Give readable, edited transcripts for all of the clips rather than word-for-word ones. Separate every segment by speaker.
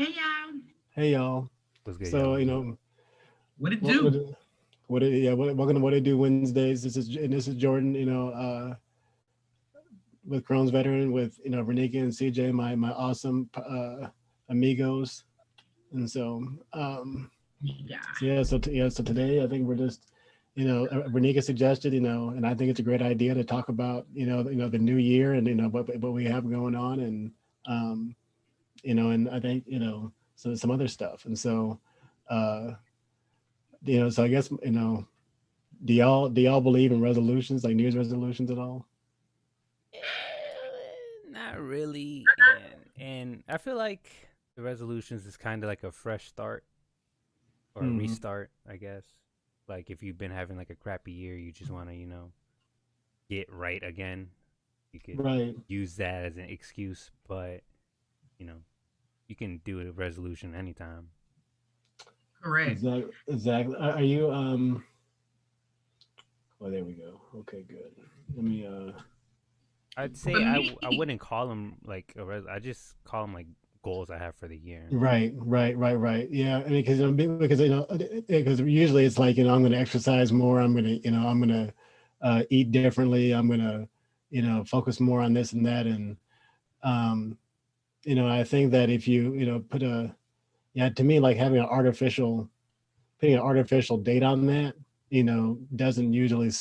Speaker 1: Hey y'all,
Speaker 2: Hey y'all.
Speaker 3: What's good,
Speaker 2: So
Speaker 3: y'all?
Speaker 1: what it
Speaker 2: welcome
Speaker 1: do?
Speaker 2: to welcome to What I Do Wednesdays. This is Jordan. With Crohn's veteran with Renika and CJ, my awesome amigos, and
Speaker 1: Yeah,
Speaker 2: so today I think we're just Renika suggested and I think it's a great idea to talk about the new year and what we have going on um and I think some other stuff uh so I guess do y'all believe in resolutions, like New Year's resolutions at all?
Speaker 3: Not really, and I feel like the resolutions is kind of like a fresh start or a
Speaker 2: Hmm.
Speaker 3: restart, I guess. Like if you've been having like a crappy year, you just want to, get right again. You could
Speaker 2: Right.
Speaker 3: use that as an excuse, but you know, you can do a resolution anytime.
Speaker 1: correct.
Speaker 2: Exactly. Are you Oh, there we go. Okay, good. Let me
Speaker 3: I'd
Speaker 1: For
Speaker 3: say I
Speaker 1: me,
Speaker 3: wouldn't call them like I just call them like goals I have for the year.
Speaker 2: right. Yeah, I mean, because usually it's like I'm going to exercise more. I'm going to eat differently. I'm going to focus more on this and that, and um, I think that if you put a yeah, to me, like having putting an artificial date on that, doesn't usually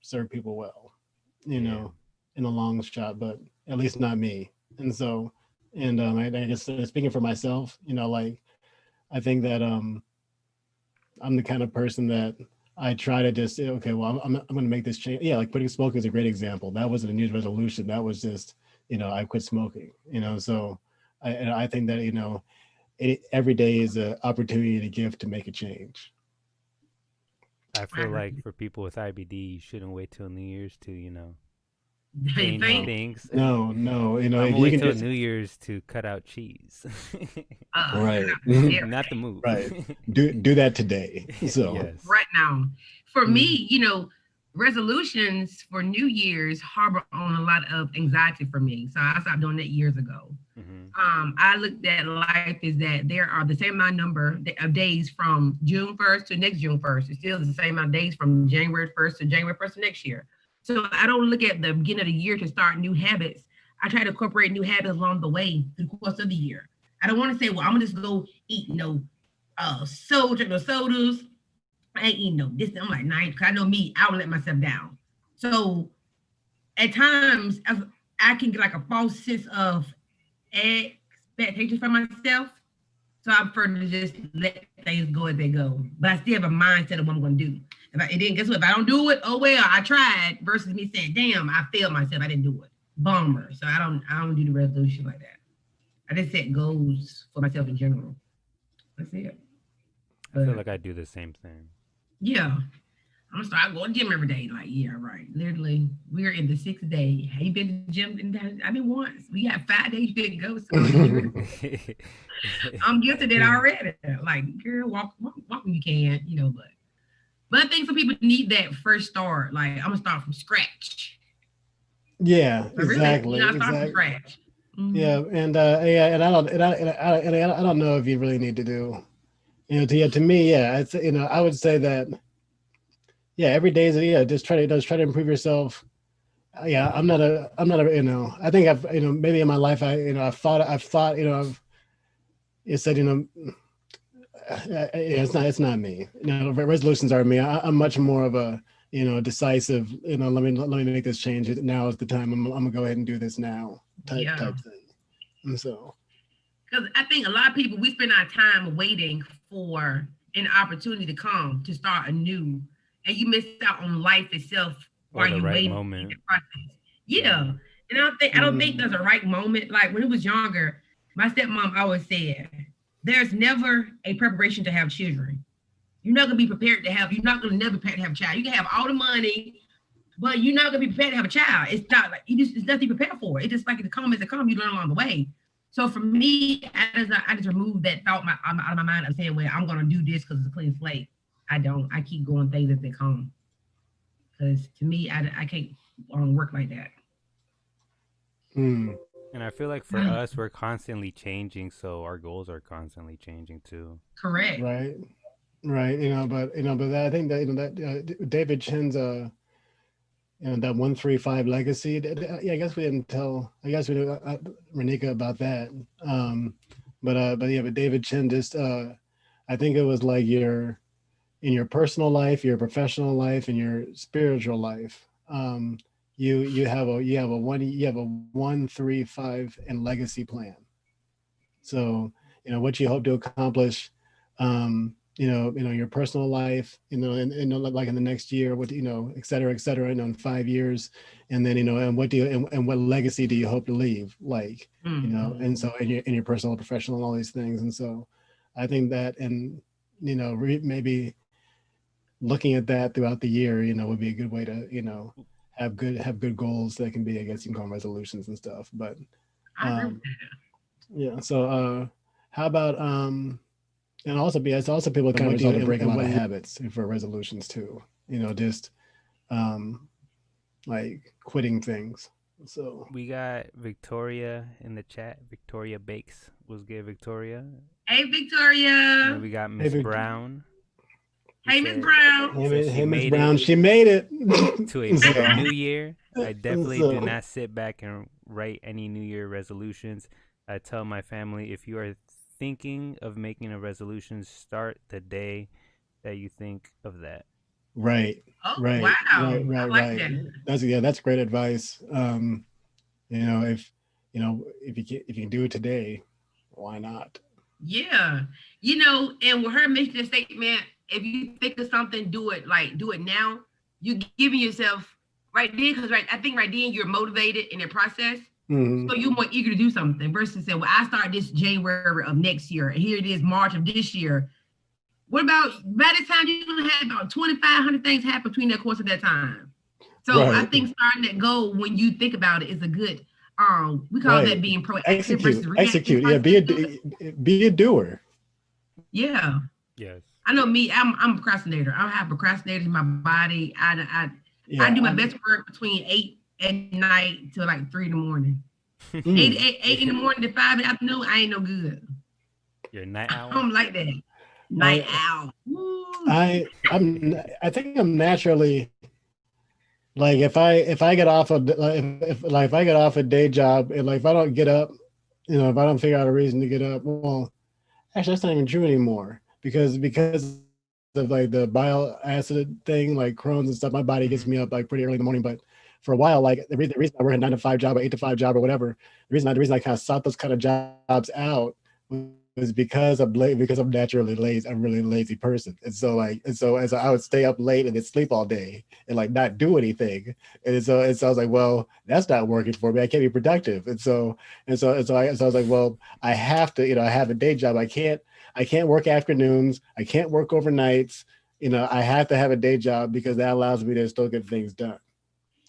Speaker 2: serve people well, you
Speaker 3: Yeah.
Speaker 2: know, in the long shot, but at least not me. And so, I guess speaking for myself, like I think that I'm the kind of person that I try to just say, okay, well, I'm going to make this change. Yeah, like putting smoking is a great example. That wasn't a New Year's resolution. That was just, I quit smoking. So I think that every day is an opportunity to give to make a change.
Speaker 3: I
Speaker 1: I
Speaker 3: feel like
Speaker 1: agree.
Speaker 3: for people with IBD, you shouldn't wait till New Year's to,
Speaker 1: Do you
Speaker 3: change
Speaker 2: No,
Speaker 1: think?
Speaker 3: things.
Speaker 2: no.
Speaker 3: I'm
Speaker 2: If
Speaker 3: gonna
Speaker 2: you
Speaker 3: wait
Speaker 2: can
Speaker 3: till
Speaker 2: just
Speaker 3: New Year's to cut out cheese.
Speaker 2: right,
Speaker 3: Not the move.
Speaker 2: right, do that today. So
Speaker 3: Yes.
Speaker 1: Right now, for
Speaker 2: mm,
Speaker 1: me, resolutions for New Year's harbor on a lot of anxiety for me. So I stopped doing that years ago.
Speaker 3: Hmm.
Speaker 1: I looked at life is that there are the same amount of days from June 1st to next June 1st. It's still the same amount of days from January 1st to January 1st of next year. So I don't look at the beginning of the year to start new habits. I try to incorporate new habits along the way through the course of the year. I don't want to say, well, I'm gonna just go eat drink no sodas. I ain't eating no this. I'm like, nah, cause I know me, I will let myself down. So at times I can get like a false sense of expectations for myself. So I prefer to just let things go as they go. But I still have a mindset of what I'm going to do. And then guess what? If I don't do it, oh well, I tried. Versus me saying, "Damn, I failed myself. I didn't do it." Bummer. So I don't do the resolution like that. I just set goals for myself in general. That's it.
Speaker 3: I feel
Speaker 1: But
Speaker 3: like I do the same thing.
Speaker 1: yeah, I'm gonna start going to the gym every day. Like, yeah, right. Literally, we're in the 6th day. Have you been to the gym? I've been once. We got 5 days you didn't go, so you I'm guilty of that already. Like, girl, walk when you can, but I think some people need that first start. Like, I'm gonna start from scratch.
Speaker 2: yeah,
Speaker 1: But really, I
Speaker 2: exactly,
Speaker 1: start from
Speaker 2: exactly.
Speaker 1: scratch. Mm-hmm.
Speaker 2: Yeah, and I don't know if you really need to do, to me, yeah, I would say that, yeah, every day is, yeah, just try to improve yourself. Yeah, I'm not a, I think I've, maybe in my life, I've thought, it said, it's not me. Resolutions are me. I'm much more of a, decisive, let me make this change. Now is the time. I'm gonna go ahead and do this now
Speaker 1: Yeah.
Speaker 2: type thing. And so,
Speaker 1: Because I think a lot of people, we spend our time waiting for an opportunity to come to start anew, and you miss out on life itself while
Speaker 3: Or the
Speaker 1: you
Speaker 3: right
Speaker 1: waiting in the
Speaker 3: moment.
Speaker 1: process. Yeah,
Speaker 3: Hmm.
Speaker 1: and I don't think
Speaker 2: mm,
Speaker 1: there's a right moment. Like when it was younger, my stepmom always said, "There's never a preparation to have children. You're not gonna be prepared to have. You're not gonna never prepared to have a child. You can have all the money, but you're not gonna be prepared to have a child. It's not like it's nothing to prepare for. It's just like it come as it come. You learn along the way. So for me, I just removed that thought out of my mind of saying, "Well, I'm gonna do this because it's a clean slate." I don't. I keep going things as they come because to me, I can't work like that.
Speaker 2: mm.
Speaker 3: And I feel like for us, we're constantly changing, so our goals are constantly changing too.
Speaker 1: Correct.
Speaker 2: Right. Right. But I think that David Chen's that 135 legacy. Yeah, I guess we didn't tell. I guess we did Renika about that. But David Chen just. I think it was like in your personal life, your professional life, and your spiritual life. You have a 135 and legacy plan. So what you hope to accomplish, your personal life, and like in the next year, what et cetera, in 5 years, and then and what legacy do you hope to leave, like and so in your personal, professional, and all these things, and so I think that, and maybe looking at that throughout the year, would be a good way to have good goals that can be, I guess you can call them resolutions and stuff, but
Speaker 1: I agree with
Speaker 2: um
Speaker 1: that.
Speaker 2: yeah. So how about and also it's also people kind of result to break a lot of habits for resolutions too. Just um like quitting things. So
Speaker 3: We got Victoria in the chat. Victoria Bakes was good, Victoria.
Speaker 1: Hey,
Speaker 3: And
Speaker 1: Victoria.
Speaker 3: then we got
Speaker 2: hey,
Speaker 3: Miss Brown. Who
Speaker 1: Hey, Miss
Speaker 3: said
Speaker 1: Brown.
Speaker 3: said she
Speaker 2: hey, Miss
Speaker 3: made
Speaker 2: Brown,
Speaker 3: it
Speaker 2: she made it.
Speaker 3: to a better new year. I definitely do
Speaker 2: So,
Speaker 3: not sit back and write any New Year resolutions. I tell my family, if you are thinking of making a resolution, start the day that you think of that.
Speaker 2: right,
Speaker 1: Oh,
Speaker 2: right,
Speaker 1: wow.
Speaker 2: right,
Speaker 1: I
Speaker 2: right,
Speaker 1: like
Speaker 2: right.
Speaker 1: that.
Speaker 2: That's great advice. If if you can do it today, why not?
Speaker 1: Yeah. And with her making the statement, if you think of something, do it now. You giving yourself right then, because I think right then you're motivated in the process.
Speaker 2: Mm-hmm.
Speaker 1: So you're more eager to do something versus saying, well, I start this January of next year, and here it is March of this year. What about by the time you're gonna have about 2,500 things happen between the course of that time? So I
Speaker 2: Right,
Speaker 1: think starting that goal when you think about it is a good we call that
Speaker 2: right.
Speaker 1: being proactive versus reactive
Speaker 2: Execute. Yeah,
Speaker 1: process to it.
Speaker 2: be a doer.
Speaker 1: Yeah.
Speaker 3: Yes.
Speaker 1: I know me. I'm a procrastinator. I have procrastinators in my body. I
Speaker 2: Yeah,
Speaker 1: do my best work between 8 at night to like 3 in the morning. Eight,
Speaker 2: mm,
Speaker 1: 8 in the morning to 5 in the afternoon. I ain't no good.
Speaker 3: Your night
Speaker 1: I
Speaker 3: owl?
Speaker 1: don't like that. Night
Speaker 2: I
Speaker 1: owl. Woo.
Speaker 2: I think I'm naturally like if I get off of if I get off a day job, and like if I don't get up, if I don't figure out a reason to get up, well, actually that's not even true anymore, because of like the bile acid thing, like Crohn's and stuff. My body gets
Speaker 3: Mm-hmm.
Speaker 2: me up like pretty early in the morning, but for a while, like the reason I work a 9 to 5 job or 8 to 5 job or whatever, the reason I kind of sought those kind of jobs out was because I'm naturally lazy. I'm a really lazy person, and so as I would stay up late and then sleep all day and like not do anything, and so I was like, well, that's not working for me. I can't be productive, and so I was like, well, I have to, I have a day job. I can't work afternoons. I can't work overnights. I have to have a day job because that allows me to still get things done.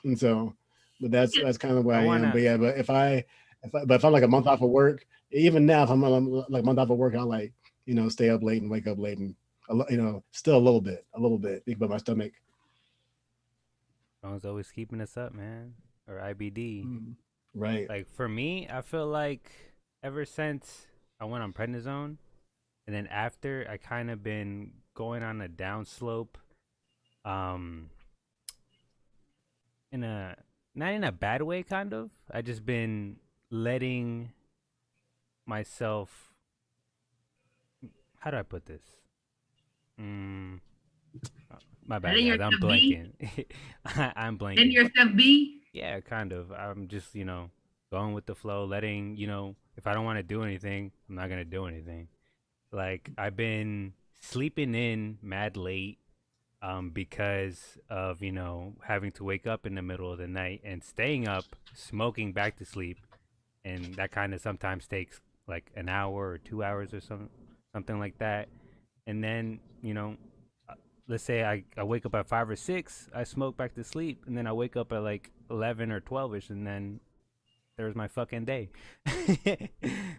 Speaker 2: And so, but that's kind of where
Speaker 3: I
Speaker 2: I am. But
Speaker 3: wanna
Speaker 2: yeah, but if I'm like a month off of work, even now, if I'm like a month off of work, I'll like stay up late and wake up late and still a little bit, but my stomach.
Speaker 3: Phone's always keeping us up, man. Or IBD.
Speaker 2: Right.
Speaker 3: Like for me, I feel like ever since I went on prednisone, and then after I kind of been going on a downslope, um, in a not in a bad way, kind of. I just been letting myself. How do I put this? Mm, my bad,
Speaker 1: Letting
Speaker 3: guys. I'm
Speaker 1: yourself be.
Speaker 3: blanking. I'm
Speaker 1: Letting
Speaker 3: blanking.
Speaker 1: yourself be.
Speaker 3: Yeah, kind of. I'm just going with the flow, letting if I don't want to do anything, I'm not gonna do anything. Like I've been sleeping in mad late, because of having to wake up in the middle of the night and staying up, smoking back to sleep, and that kind of sometimes takes like an hour or 2 hours or something like that. And then uh, let's say I wake up at 5 or 6, I smoke back to sleep, and then I wake up at like 11 or 12ish, and then there's my fucking day.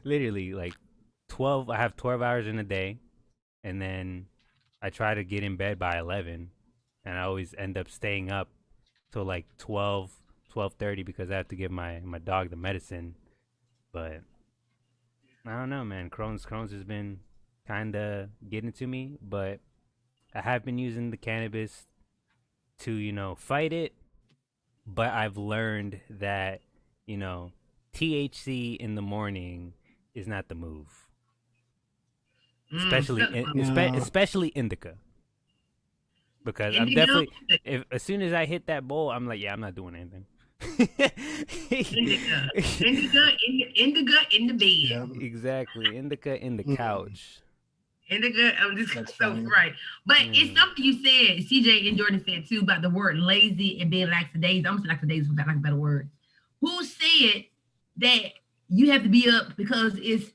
Speaker 3: Literally, like 12. I have 12 hours in a day, and then I try to get in bed by 11, and I always end up staying up till like 12, 12:30 because I have to give my dog the medicine. But I don't know, man. Crohn's has been kind of getting to me, but I have been using the cannabis to, fight it. But I've learned that, you know, THC in the morning is not the move, especially
Speaker 2: No.
Speaker 3: especially indica, because I'm
Speaker 1: indigo,
Speaker 3: definitely if as soon as I hit that bowl, I'm like, yeah, I'm not doing anything.
Speaker 1: indica, indica in the bed.
Speaker 2: Yeah.
Speaker 3: Exactly, indica in the
Speaker 2: Mm.
Speaker 3: couch.
Speaker 1: Indica, I'm just
Speaker 2: That's
Speaker 1: so
Speaker 2: funny.
Speaker 1: right. But it's
Speaker 3: Mm.
Speaker 1: something you said, CJ and Jordan said too, about the word lazy and being lackadaisical. I'm lackadaisical for lack of a better word. Who said that you have to be up because it's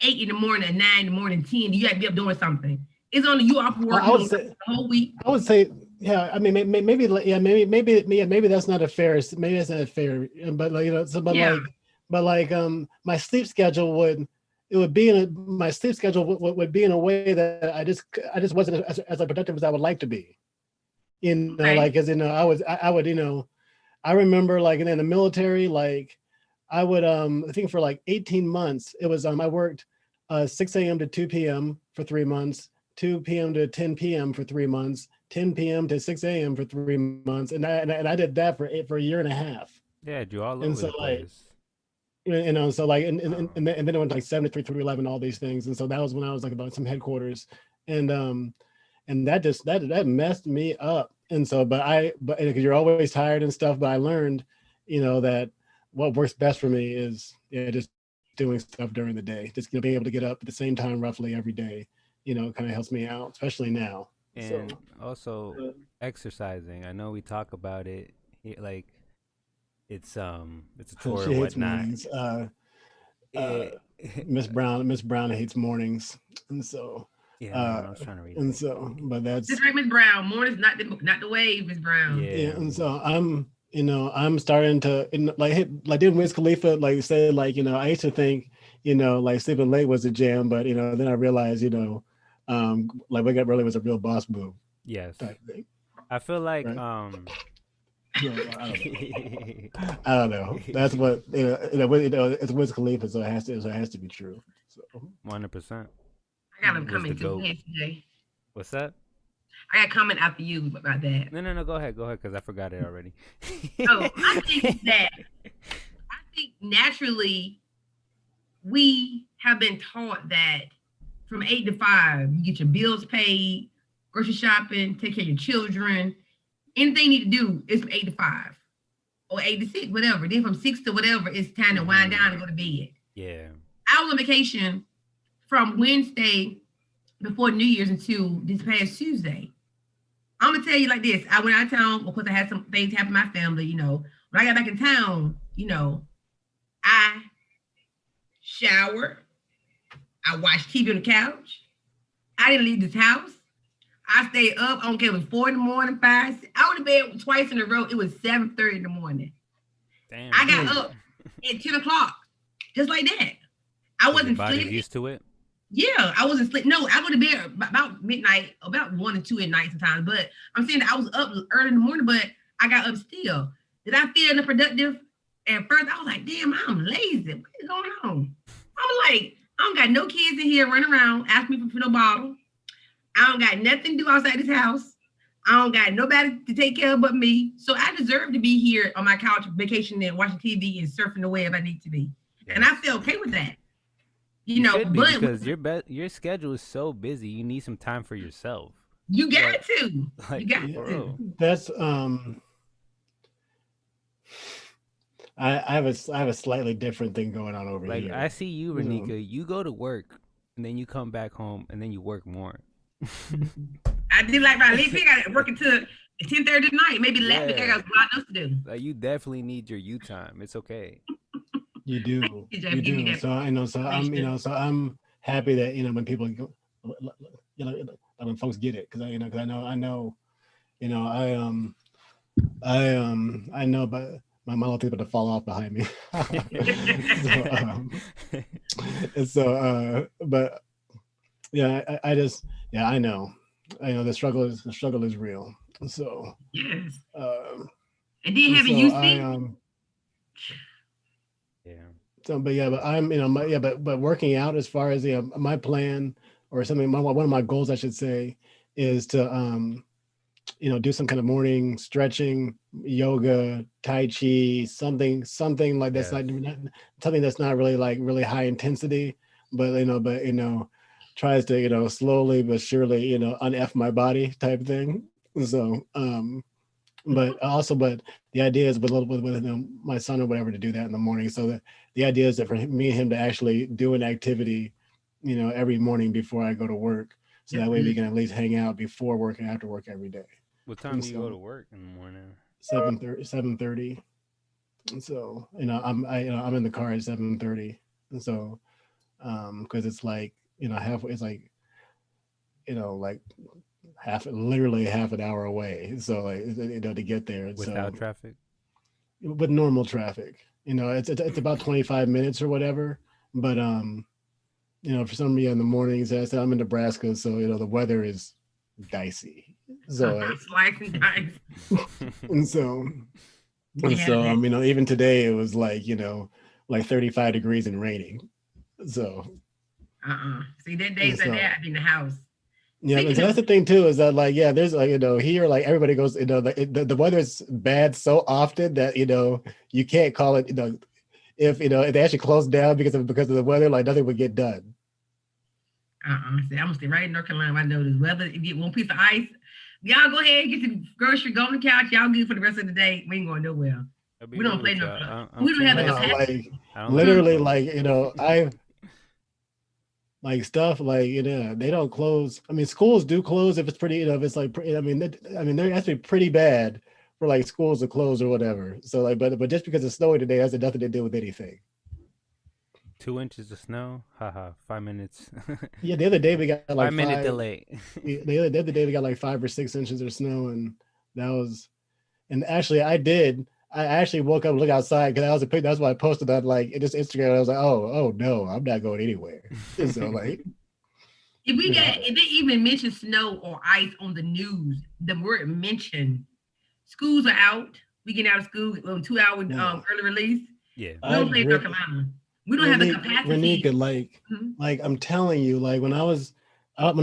Speaker 1: 8 in the morning, 9 in the morning, 10? You have to be up doing something. It's only you off work,
Speaker 2: I
Speaker 1: you
Speaker 2: would
Speaker 1: don't
Speaker 2: say,
Speaker 1: work the whole week.
Speaker 2: I would say, yeah. I mean, maybe, yeah, maybe that's not a fair. Maybe that's not fair. But like,
Speaker 1: Yeah.
Speaker 2: my sleep schedule would be my sleep schedule would be in a way that I just wasn't as productive as I would like to be.
Speaker 1: Okay.
Speaker 2: Like, as I would, I remember like in the military, like I would I think for like 18 months, it was I worked 6 a.m. to 2 p.m. for 3 months, 2 p.m. to 10 p.m. for 3 months, 10 p.m. to 6 a.m. for 3 months. And I did that for a year and a half.
Speaker 3: Yeah, you're all
Speaker 2: And
Speaker 3: over
Speaker 2: so
Speaker 3: the
Speaker 2: like,
Speaker 3: place.
Speaker 2: so like,
Speaker 3: Oh.
Speaker 2: and then it went like 73 through 11, all these things. And so that was when I was like about some headquarters. And that just, that messed me up. And so, but because you're always tired and stuff, but I learned, that what works best for me is just doing stuff during the day, just being able to get up at the same time roughly every day, kind of helps me out, especially now. So
Speaker 3: And also exercising. I know we talk about it, like it's a chore
Speaker 2: she
Speaker 3: or
Speaker 2: hates
Speaker 3: whatnot.
Speaker 2: mornings.
Speaker 3: It,
Speaker 2: Miss Brown hates mornings, and so
Speaker 3: yeah, man, I was trying to read
Speaker 2: and
Speaker 3: that.
Speaker 2: so, but that's
Speaker 1: Just like Miss Brown. Morning's not the wave, Miss Brown.
Speaker 2: yeah,
Speaker 3: Yeah.
Speaker 2: and so I'm starting to like didn't Wiz Khalifa like say like I used to think like sleeping late was a jam, but then I realized like wake up early was a real boss move
Speaker 3: Yes.
Speaker 2: type thing,
Speaker 3: I feel like
Speaker 2: right? So I don't know. That's what it's Wiz Khalifa, so it has to be true. So
Speaker 3: 100%
Speaker 1: I got a
Speaker 3: was the
Speaker 1: comment too. Go
Speaker 3: goat.
Speaker 1: ahead, CJ.
Speaker 3: What's that?
Speaker 1: I got a comment after you about that.
Speaker 3: No, go ahead, because I forgot it already.
Speaker 1: So I think naturally we have been taught that from 8 to 5, you get your bills paid, grocery shopping, take care of your children. Anything you need to do is from 8 to 5 or 8 to 6, whatever. Then from 6 to whatever, it's time to wind down and go to bed.
Speaker 3: Yeah.
Speaker 1: I was on vacation from Wednesday before New Year's until this past Tuesday. I'm gonna tell you like this. I went out of town. Of course, I had some things happen to my family. When I got back in town, I showered. I watched TV on the couch. I didn't leave this house. I stayed up. I don't care if it was 4 in the morning, 5. I went to bed twice in a row. It was 7:30 in the morning.
Speaker 3: Damn.
Speaker 1: I got up at 10 o'clock, just like that. I
Speaker 3: Was your
Speaker 1: wasn't
Speaker 3: body
Speaker 1: sleeping.
Speaker 3: used to it?
Speaker 1: Yeah, I wasn't sleeping. No, I go to bed about midnight, about 1 and 2 at night sometimes. But I'm saying that I was up early in the morning, but I got up still. Did I feel unproductive? At first, I was like, damn, I'm lazy. What is going on? I'm like, I don't got no kids in here running around asking me for no bottle. I don't got nothing to do outside this house. I don't got nobody to take care of but me. So I deserve to be here on my couch, vacationing, watching TV, and surfing the web I need to be.
Speaker 3: Yes.
Speaker 1: And I feel okay with that.
Speaker 3: You should be, because your schedule is so busy. You need some time for yourself.
Speaker 1: You got to.
Speaker 3: Like,
Speaker 1: You got
Speaker 3: for
Speaker 1: to.
Speaker 3: real.
Speaker 2: that's I have a slightly different thing going on over
Speaker 3: Like,
Speaker 2: here.
Speaker 3: I see you, Renika. You go to work, and then you come back home, and then you work more.
Speaker 1: I did like my leave. I got working till 10:30 tonight, maybe 11.
Speaker 3: Yeah.
Speaker 1: I got a lot else to do.
Speaker 3: Like, you definitely need your you time. It's okay.
Speaker 2: You do,
Speaker 1: You just
Speaker 2: you
Speaker 1: give me
Speaker 2: do.
Speaker 1: that
Speaker 2: So I know. So I'm happy that when people go, when folks get it, because I know, I know, but my mom thinks about to fall off behind me. But yeah, I just I know the struggle is real. So
Speaker 1: yes.
Speaker 2: um,
Speaker 1: And then having
Speaker 2: so
Speaker 1: you
Speaker 2: I
Speaker 1: see,
Speaker 3: Yeah.
Speaker 2: So, but yeah, but I'm, but working out as far as my plan or something, one of my goals, I should say, is to do some kind of morning stretching, yoga, tai chi, something like that's
Speaker 3: Yes.
Speaker 2: not something that's not really like really high intensity, but tries to slowly but surely unf my body type thing. So but the idea is with my son or whatever to do that in the morning. So that the idea is that for me and him to actually do an activity, every morning before I go to work, so
Speaker 1: That's
Speaker 2: that way we
Speaker 1: good.
Speaker 2: can at least hang out before work and after work every day.
Speaker 3: What time
Speaker 2: And
Speaker 3: do you go to
Speaker 2: so
Speaker 3: work in the morning?
Speaker 2: 7:30. And so I'm in the car at 7:30. And so because it's like halfway, it's like like literally half an hour away. So like to get there. And so
Speaker 3: Without traffic?
Speaker 2: with normal traffic, it's about 25 minutes or whatever. But for some reason in the mornings, I said I'm in Nebraska, so the weather is dicey. So
Speaker 1: Slice and dice.
Speaker 2: and so
Speaker 1: We
Speaker 2: and
Speaker 1: have
Speaker 2: so
Speaker 1: that.
Speaker 2: even today it was like like 35 degrees and raining. So
Speaker 1: See, that
Speaker 2: and
Speaker 1: days like
Speaker 2: so
Speaker 1: that, I'm in the house.
Speaker 2: yeah, but
Speaker 1: Speaking
Speaker 2: so
Speaker 1: of,
Speaker 2: that's the thing too, is that like there's like here like everybody goes the weather's bad so often that you can't call it if they actually closed down because of the weather, like nothing would get done.
Speaker 1: see, I'm gonna stay right in North Carolina. I know this weather. You get one piece of ice. Y'all go ahead, get the grocery, go on the couch. Y'all good for the rest of the day. We ain't going nowhere.
Speaker 3: I'll be
Speaker 1: We don't
Speaker 3: real
Speaker 1: play
Speaker 3: with
Speaker 1: no
Speaker 3: y'all.
Speaker 1: club.
Speaker 3: I'm
Speaker 1: We don't have the
Speaker 3: team ice.
Speaker 2: Like
Speaker 1: capacity.
Speaker 3: I don't like the
Speaker 2: literally
Speaker 3: cold.
Speaker 2: like I like stuff like they don't close. I mean, schools do close if it's pretty if it's like they're actually pretty bad for like schools to close or whatever. So like but just because it's snowing today has nothing to do with anything.
Speaker 3: 2 inches of snow. Haha. 5 minutes.
Speaker 2: Yeah, the other day we got like
Speaker 3: 5 minute
Speaker 2: five.
Speaker 3: delay.
Speaker 2: The other day we got like 5 or 6 inches of snow, and that was. And actually, I actually woke up and looked outside because that was a pic. That's why I posted that like in just Instagram. I was like, oh no, I'm not going anywhere. And so like you know,
Speaker 1: If they even mention snow or ice on the news, the word mentioned, schools are out. We get out of school on 2 hour
Speaker 2: no,
Speaker 1: early release.
Speaker 3: Yeah.
Speaker 1: We
Speaker 2: I
Speaker 1: don't play North
Speaker 2: really
Speaker 1: Carolina. We don't have the
Speaker 2: Renika,
Speaker 1: capacity. Mhm.
Speaker 2: like I'm telling you, like when I was in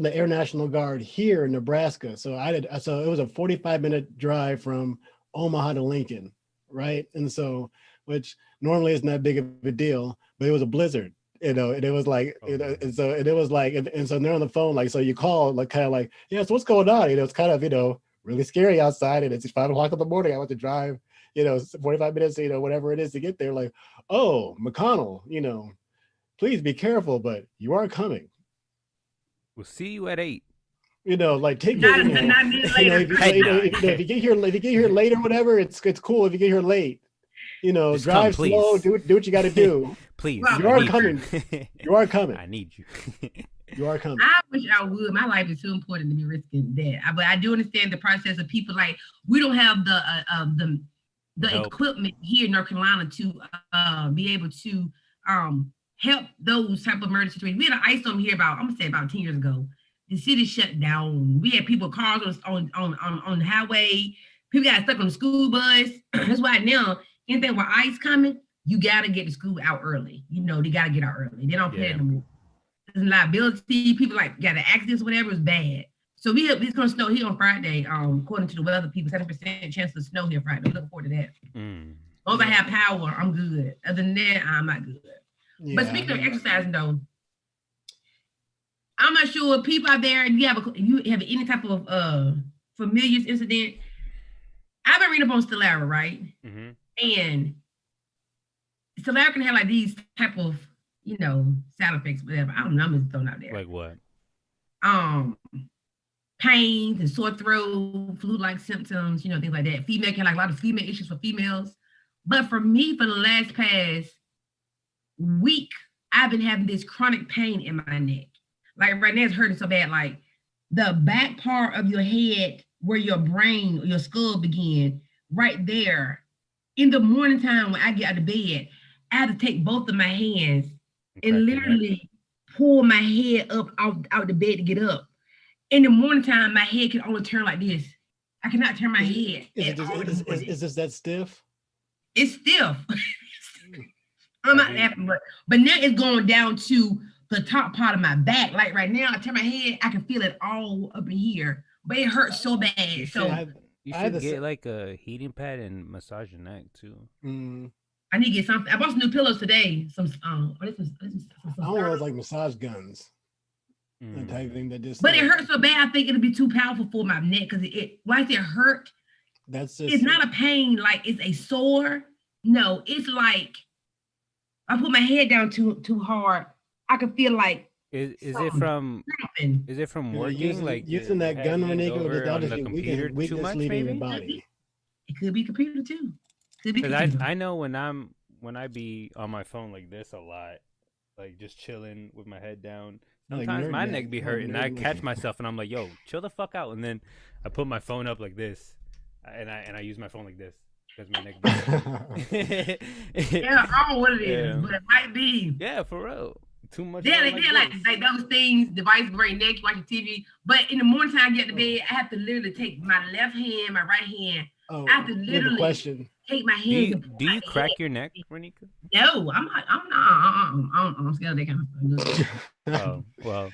Speaker 2: the Air National Guard here in Nebraska, so it was a 45-minute drive from Omaha to Lincoln, right? And so which normally isn't that big of a deal, but it was a blizzard, and it was like
Speaker 3: Oh man.
Speaker 2: and it was like and so they're on the phone, like so you call like kind of like, yeah, so what's going on? It's kind of really scary outside, and it's 5 o'clock in the morning. I want to drive 45 minutes, whatever it is to get there. Like, oh, McConnell, please be careful, but you are coming.
Speaker 3: We'll see you at 8.
Speaker 2: Like take it,
Speaker 1: Not minute later.
Speaker 3: At 9.
Speaker 2: if you get here, late or whatever, it's cool. If you get here late,
Speaker 3: Just come,
Speaker 2: drive slow,
Speaker 3: please.
Speaker 2: do what you got to do.
Speaker 3: Please.
Speaker 1: Well,
Speaker 2: You
Speaker 3: I
Speaker 2: are
Speaker 3: need
Speaker 2: coming.
Speaker 3: you.
Speaker 2: You are coming.
Speaker 3: I need you.
Speaker 2: You are coming.
Speaker 1: I wish I would. My life is too important to be risking that. But I do understand the process of people like we don't have the
Speaker 3: Help.
Speaker 1: equipment here in North Carolina to be able to help those type of emergency situations. We had an ice storm here I'm gonna say about 10 years ago. The city shut down. We had people cars on the highway. People got stuck on the school bus. That's why now anything with ice coming, you gotta get the school out early. They gotta get out early. They don't play
Speaker 3: Yeah.
Speaker 1: it no more. There's liability. People like got accidents, whatever is bad. So it's gonna snow here on Friday. According to the weather people, 70% chance of snow here Friday. Looking forward to that.
Speaker 3: Mm.
Speaker 1: Once I have power, I'm good. Other than that, I'm not good. But
Speaker 2: Yeah.
Speaker 1: speaking of exercising though, I'm not sure people out there, if you have any type of familiar incident. I've been reading up on Stellara, right?
Speaker 3: Mm-hmm.
Speaker 1: And Stellara can have like these type of, side effects, whatever. I don't know, I'm just throwing out there.
Speaker 3: Like what?
Speaker 1: Um, pains and sore throat, flu-like symptoms, things like that. Female can like a lot of female issues for females. But for me, for the last past week, I've been having this chronic pain in my neck. Like right now, it's hurting so bad. Like the back part of your head, where your brain or your skull begin, right there. In the morning time when I get out of bed, I have to take both of my hands and
Speaker 3: Crack your neck.
Speaker 1: literally pull my head up out the bed to get up. In the morning time, my head can only turn like this. I cannot turn my head.
Speaker 2: Is it just
Speaker 1: at all in the morning.
Speaker 2: is this that stiff?
Speaker 1: It's stiff. I'm not laughing, but now it's going down to the top part of my back. Like right now, I turn my head, I can feel it all up in here, but it hurts so bad.
Speaker 3: You
Speaker 1: So
Speaker 3: should you should get like a heating pad and massage your neck too.
Speaker 1: I need to get something. I bought some new pillows today. Some
Speaker 2: I don't know, it's like massage guns. Type thing that just.
Speaker 1: But it hurts so bad. I think it'll be too powerful for my neck because why does it hurt?
Speaker 2: That's just.
Speaker 1: It's not a pain like it's a sore. No, it's like I put my head down too hard. I can feel like.
Speaker 3: Is it from working
Speaker 2: using that gun, Renika,
Speaker 3: on the computer too much, maybe?
Speaker 2: Your body.
Speaker 1: It could be computer too.
Speaker 3: Because I know when I be on my phone like this a lot, like just chilling with my head down. Sometimes my neck be hurting. And I catch myself and I'm like, "Yo, chill the fuck out." And then I put my phone up like this, and I use my phone like this because my neck.
Speaker 1: Yeah, I don't know what it is, but it might be.
Speaker 3: Yeah, for real. Too much.
Speaker 1: Yeah, like those things, device brain neck, watching TV. But in the morning time I get to bed, I have to literally take my left hand, my right hand. I have to literally take my hand.
Speaker 3: Do you crack your neck, Renika?
Speaker 1: No, I'm not. I'm scared of that kind of stuff.
Speaker 3: Oh well,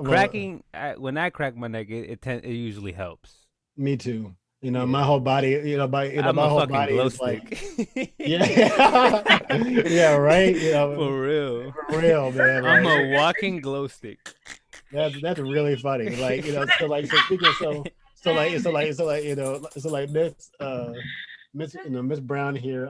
Speaker 3: cracking. When I crack my neck, it usually helps.
Speaker 2: Me too. My whole body.
Speaker 3: I'm
Speaker 2: my
Speaker 3: a
Speaker 2: whole
Speaker 3: fucking
Speaker 2: body
Speaker 3: glow
Speaker 2: is
Speaker 3: stick.
Speaker 2: like. Yeah, right.
Speaker 3: For real.
Speaker 2: For real, man.
Speaker 3: I'm a walking glow stick.
Speaker 2: That's really funny. Like Miss Brown here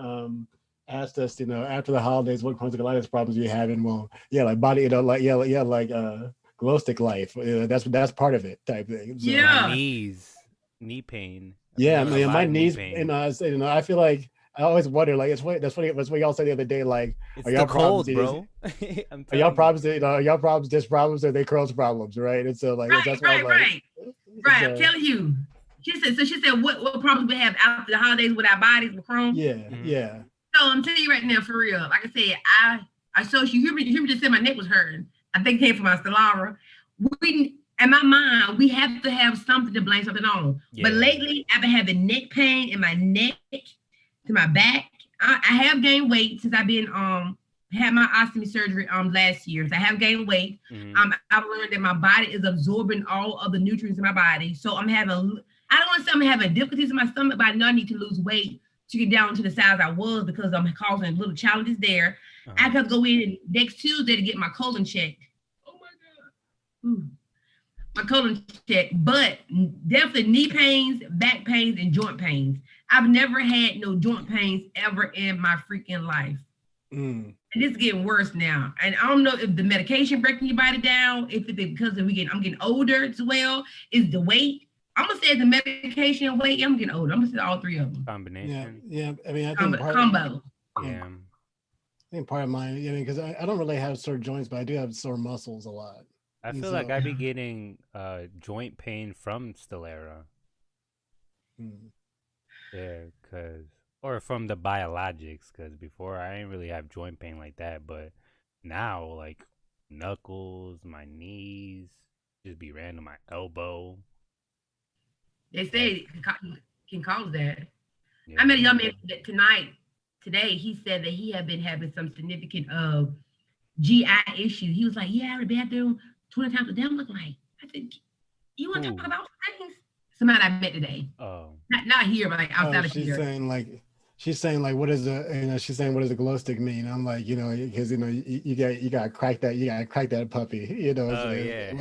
Speaker 2: asked us, after the holidays, what tonsillitis problems you having? Well, yeah, like body, glow stick life. That's part of it, type thing. So,
Speaker 1: yeah.
Speaker 3: Knee pain.
Speaker 2: Yeah, my knees. I feel like I always wonder. Like that's funny. That's what y'all said the other day. Like,
Speaker 3: it's
Speaker 2: are y'all
Speaker 3: cold,
Speaker 2: problems,
Speaker 3: bro?
Speaker 2: Are y'all problems? Are y'all problems just problems? Or are they Crohn's problems? Right. And so that's
Speaker 1: right. I'm telling you. She said, what problems we have after the holidays with our bodies with Crohn's?
Speaker 2: Yeah.
Speaker 1: So I'm telling you right now, for real. Like I said, I saw you hear me just say my neck was hurting. I think it came from my Stelara. In my mind, we have to have something to blame something on. Yeah. But lately, I've been having neck pain in my neck to my back. I have gained weight since I've been had my ostomy surgery last year. So I have gained weight. I've learned that my body is absorbing all of the nutrients in my body. So I don't want to say I'm having difficulties in my stomach, but I know I need to lose weight to get down to the size I was because I'm causing little challenges there. I got to go in next Tuesday to get my colon checked. Oh my God. My colon checked, but definitely knee pains, back pains, and joint pains. I've never had no joint pains ever in my freaking life. And it's getting worse now. And I don't know if the medication breaking your body down, if it's because I'm getting older as well, is the weight. I'm gonna say the medication and weight. I'm getting older. I'm gonna say all three of them.
Speaker 3: Combination.
Speaker 2: Yeah. I mean, I think
Speaker 1: combo.
Speaker 2: Yeah. I think part of mine. Because I don't really have sore joints, but I do have sore muscles a lot.
Speaker 3: I feel like I'd be getting joint pain from Stelara. Yeah, or from the biologics, because before I didn't really have joint pain like that, but now like knuckles, my knees, just be random, my elbow.
Speaker 1: They say it can cause that. Yeah. I met a young man today, he said that he had been having some significant GI issues. He was like, yeah, I went to the bathroom 20 times a day. I'm looking like, I said, you want to talk about things? Somebody I met today. Oh. Not here, but like outside of here.
Speaker 2: She's saying like, what does the glow stick mean? I'm like, because you got to crack that puppy,
Speaker 3: Oh yeah.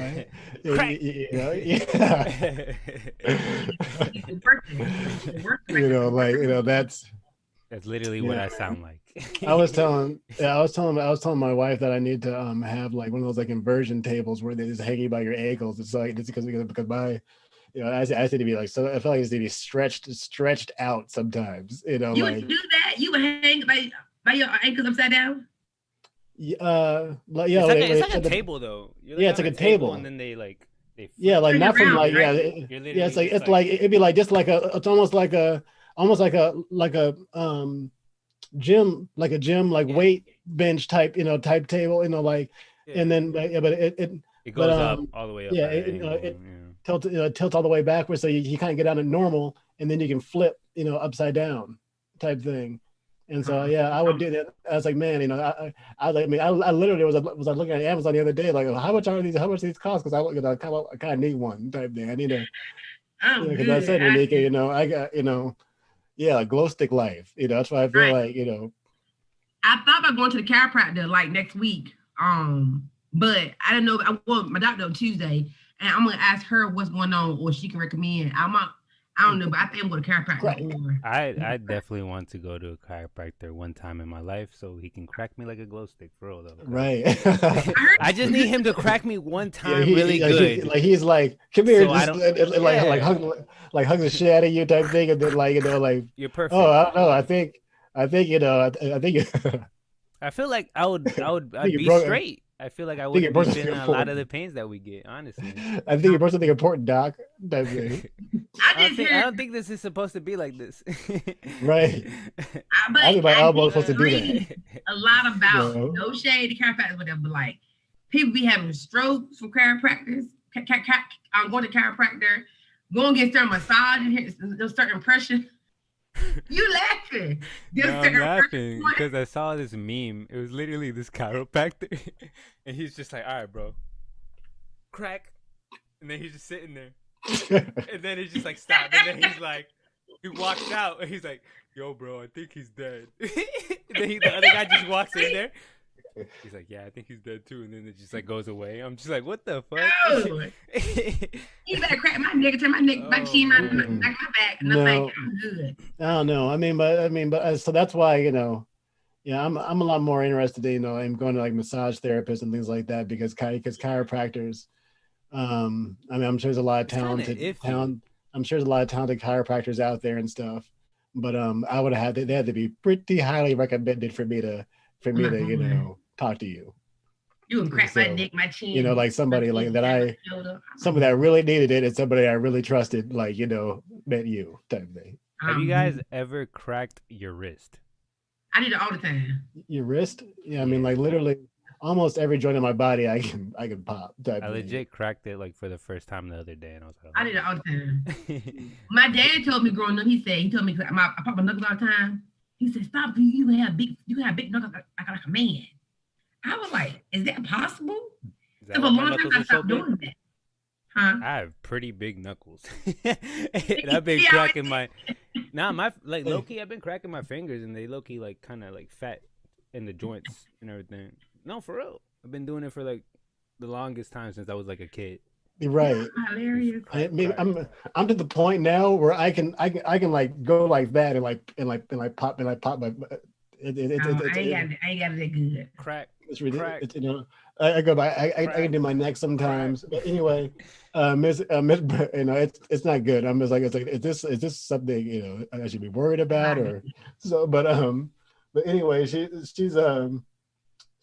Speaker 2: Like,
Speaker 3: That's literally what I sound like.
Speaker 2: I was telling my wife that I need to have like one of those like inversion tables where they're just hanging by your ankles. It's like it's because my I need to be like, so I feel like it's to be stretched out sometimes. You
Speaker 1: would do that? You would hang by your ankles upside down?
Speaker 2: It's
Speaker 3: like a table though.
Speaker 2: It's like a table,
Speaker 3: and then they
Speaker 2: like not from like right? It's like it'd be like just like it's almost like a gym like weight bench type type table and then but
Speaker 3: it goes up all the way up.
Speaker 2: It tilts all the way backwards, so you kind of get down to normal, and then you can flip upside down type thing. And so yeah, I would do that. I was like, man, I literally was looking at Amazon the other day, like how much these cost? Because I kind of need one type thing. I need a, because I said, Renika, I got, yeah, like glow stick life. That's why I feel like,
Speaker 1: I thought about going to the chiropractor like next week. But I don't know. I want my doctor on Tuesday, and I'm gonna ask her what's going on, or she can recommend. I don't know, but I think I'm going to chiropractor.
Speaker 3: I definitely want to go to a chiropractor one time in my life so he can crack me like a glow stick, for real though.
Speaker 2: Right.
Speaker 3: I just need him to crack me one time, really good.
Speaker 2: He's like, come here, so like hug the shit out of you type thing, and then
Speaker 3: you're perfect.
Speaker 2: Oh, I don't know. I think I
Speaker 3: feel like I'd be straight. I feel like I wouldn't be feeling a lot of the pains that we get, honestly.
Speaker 2: I think you brought something important, Doc. I
Speaker 3: don't think this is supposed to be like this.
Speaker 2: Right. I think my elbow's supposed to do that.
Speaker 1: A lot about no shade to chiropractors, whatever, but like people be having strokes from chiropractors. I'm going to chiropractor, go and get certain massage and certain pressure. You laughing?
Speaker 3: I'm laughing because I saw this meme. It was literally this chiropractor, and he's just like, "All right, bro, crack," and then he's just sitting there, and then he's just like, "Stop," and then he's like, he walks out, and he's like, "Yo, bro, I think he's dead." And then the other guy just walks in there. He's like, "Yeah, I think he's dead too," and then it just like goes away. I'm just like, "What the fuck?"
Speaker 1: No. You better crack my neck, turn my neck, my chin, my back, and I'm like, I'm good.
Speaker 2: I don't know. I mean, so that's why I'm a lot more interested in in going to like massage therapists and things like that because chiropractors. I'm sure there's a lot of talented I'm sure there's a lot of talented chiropractors out there and stuff, but I would have they had to be pretty highly recommended for me to talk to you.
Speaker 1: You can crack my neck, my chin.
Speaker 2: Like somebody like that somebody that really needed it and somebody I really trusted, like, met you type thing.
Speaker 3: Have you guys ever cracked your wrist?
Speaker 1: I did it all the time.
Speaker 2: Your wrist? Yeah, I mean, like literally almost every joint in my body I can pop.
Speaker 3: I legit cracked it like for the first time the other day, and I was like,
Speaker 1: I did it all the time. My dad told me growing up, he told me I pop my knuckles all the time. He said, "Stop! You can have big knuckles like a man." I was like, "Is that possible?" For a long time, I stopped doing that. Huh?
Speaker 3: I have pretty big knuckles, and I've been cracking my. Low key, I've been cracking my fingers, and they low key like kind of like fat in the joints and everything. No, for real, I've been doing it for like the longest time since I was like a kid.
Speaker 2: You're right.
Speaker 1: Hilarious.
Speaker 2: I'm to the point now where I can like go like that and pop my. I
Speaker 1: ain't got it good.
Speaker 3: Crack.
Speaker 2: It's ridiculous. I go by. I can do my neck sometimes. But anyway, Miss, it's not good. I'm just like, it's like, is this something I should be worried about or so? But anyway, she's saying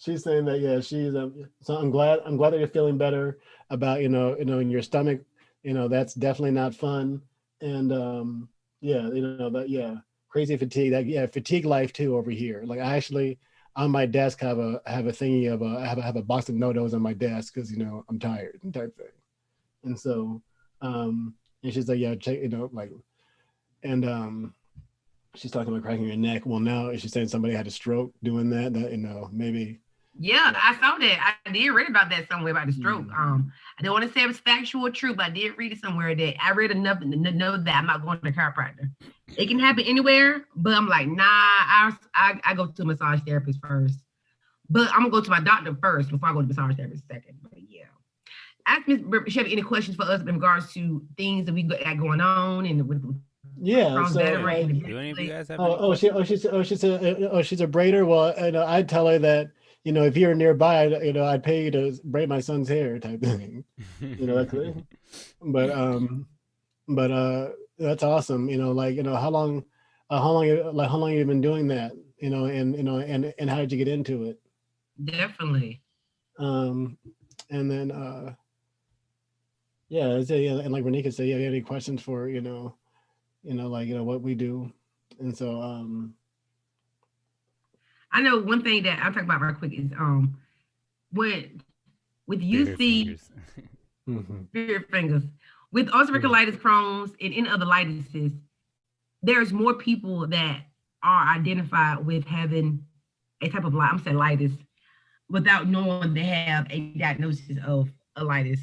Speaker 2: that she's so I'm glad that you're feeling better about in your stomach. That's definitely not fun. And crazy fatigue. Fatigue life too over here. Like I actually on my desk have a thingy of I have a box of no-dos on my desk because I'm tired type thing. And so and she's like, check, she's talking about cracking your neck. Well, now she's saying somebody had a stroke doing that maybe.
Speaker 1: Yeah, I saw that. I did read about that somewhere about the stroke. I don't want to say it was factual or true, but I did read it somewhere that I read enough to know that I'm not going to a chiropractor. It can happen anywhere, but I'm like, nah, I go to a massage therapist first. But I'm gonna go to my doctor first before I go to massage therapist second. But yeah. Ask Ms. Chevy any questions for us in regards to things that we got going on and with
Speaker 2: yeah. So,
Speaker 3: do any of you guys have
Speaker 2: she's a braider. Well, I'd tell her that. If you're nearby, I'd pay you to braid my son's hair type thing. That thing. But that's awesome. How long have you been doing that? And how did you get into it?
Speaker 1: Definitely.
Speaker 2: And then and like Renika said, you have any questions for what we do, and so
Speaker 1: I know one thing that I'll talk about real quick is with UC fingers with ulcerative colitis, Crohn's, and any other litises, there's more people that are identified with having a type of I'm saying colitis without knowing they have a diagnosis of colitis.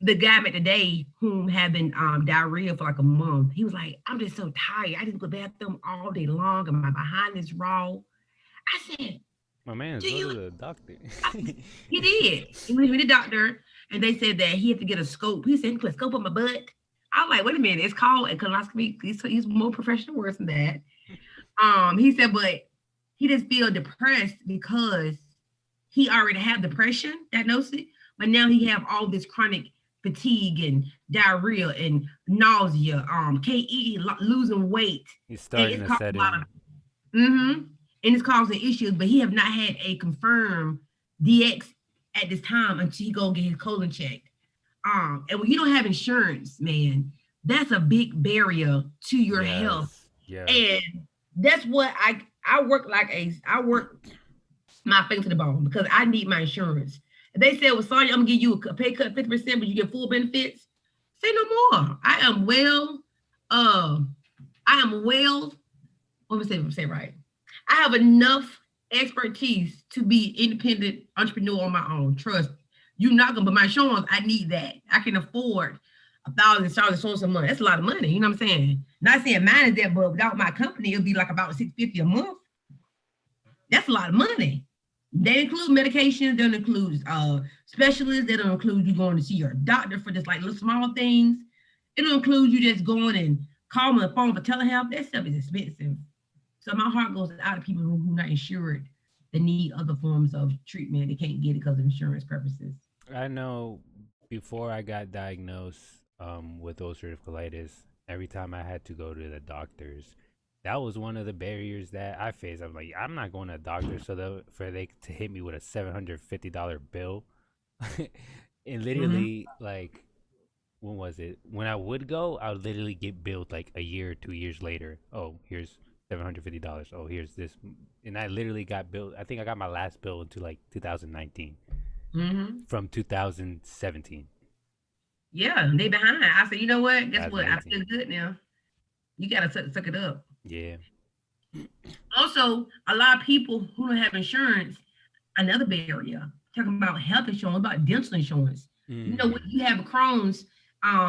Speaker 1: The guy met today whom having diarrhea for like a month. He was like, I'm just so tired. I just go to the bathroom all day long and my behind is raw. I said,
Speaker 3: My man,
Speaker 1: do
Speaker 3: go to
Speaker 1: you?
Speaker 3: the doctor.
Speaker 1: He did. He went to the doctor and they said that he had to get a scope. He said, he put a scope on my butt. I was like, wait a minute, it's called a colonoscopy. He's more professional words than that. He said, but he just feel depressed because he already had depression diagnosis, but now he have all this chronic fatigue and diarrhea and nausea. Can't eat, losing weight,
Speaker 3: He's
Speaker 1: and
Speaker 3: starting
Speaker 1: it's
Speaker 3: to
Speaker 1: caused
Speaker 3: set
Speaker 1: a lot of
Speaker 3: in.
Speaker 1: and it's causing issues. But he have not had a confirmed DX at this time until he go get his colon checked. And when you don't have insurance, man, that's a big barrier to your health.
Speaker 3: Yes, yes.
Speaker 1: And that's what I work like I work my finger to the bone because I need my insurance. If they said, well, sorry, I'm gonna give you a pay cut 50%, but you get full benefits, say no more. I am well, let me say right. I have enough expertise to be independent entrepreneur on my own. Trust. You're not gonna, but my insurance, I need that. I can afford $1,000 source of money. That's a lot of money. You know what I'm saying? Not saying mine is that, but without my company, it'll be like about $650 a month. That's a lot of money. They include medications, they don't include specialists, they don't include you going to see your doctor for just like little small things. It don't include you just going and calling the phone for telehealth. That stuff is expensive. So my heart goes out to people who are not insured that need other forms of treatment. They can't get it because of insurance purposes.
Speaker 3: I know before I got diagnosed with ulcerative colitis, every time I had to go to the doctors, that was one of the barriers that I faced. I'm like, I'm not going to a doctor for they to hit me with a $750 bill. And
Speaker 1: Mm-hmm.
Speaker 3: literally, like, when was it? When I would go, I would literally get billed like a year or 2 years later. Oh, here's $750. Oh, here's this. And I literally got billed. I think I got my last bill into like 2019
Speaker 1: Mm-hmm.
Speaker 3: from 2017.
Speaker 1: Yeah, they behind. I said, you know what? Guess what? I feel
Speaker 3: 2018.
Speaker 1: good now. You gotta suck it up.
Speaker 3: Yeah.
Speaker 1: Also, a lot of people who don't have insurance, another barrier. Talking about health insurance, about dental insurance. You know, when
Speaker 3: Mm.
Speaker 1: you have Crohn's,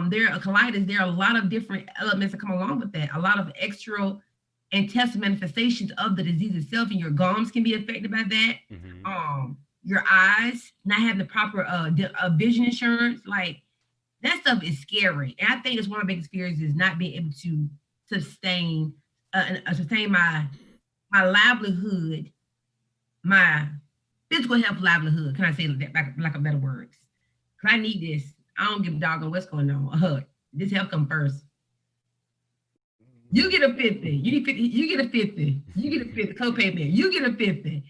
Speaker 1: there are colitis, there are a lot of different elements that come along with that. A lot of extra intestinal manifestations of the disease itself, and your gums can be affected by that.
Speaker 3: Mm-hmm.
Speaker 1: Your eyes, not having the proper vision insurance, like that stuff is scary. And I think it's one of the biggest fears is not being able to sustain sustain my livelihood, my physical health livelihood. Can I say that like a better words? Cause I need this. I don't give a dog on what's going on. This health come first. You
Speaker 3: Yeah.
Speaker 1: get a 50. You need 50. You get a 50. You get a 50 copay. You get a 50.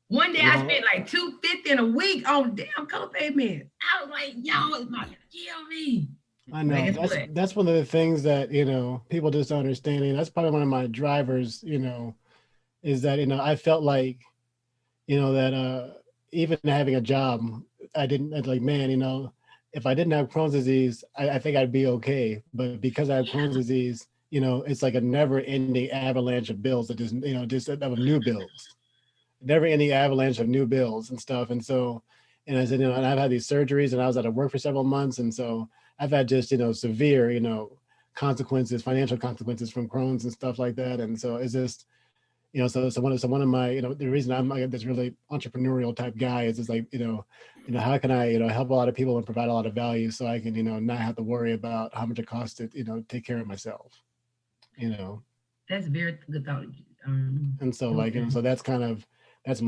Speaker 1: One day I spent
Speaker 2: Well,
Speaker 1: like 250 in a week on damn copay. I was like, y'all is about to kill me.
Speaker 2: I
Speaker 1: But
Speaker 2: know
Speaker 1: guess what?
Speaker 2: that's one of the things that people just don't understand. And that's probably one of my drivers. Is that I felt like that even having a job, I didn't I'd like man, if I didn't have Crohn's disease, I think I'd be okay. But because I have Crohn's
Speaker 1: Yeah.
Speaker 2: disease, it's like a never-ending avalanche of bills that just of new bills, never-ending avalanche of new bills and stuff. And so, and I said, and I've had these surgeries, and I was out of work for several months, and so I've had just severe consequences, financial consequences from Crohn's and stuff like that. And so it's just one of my the reason I'm like this really entrepreneurial type guy is just like how can I help a lot of people and provide a lot of value so I can not have to worry about how much it costs to take care of myself. you know
Speaker 1: That's very good thought.
Speaker 2: and so like
Speaker 1: Okay.
Speaker 2: so that's kind of that's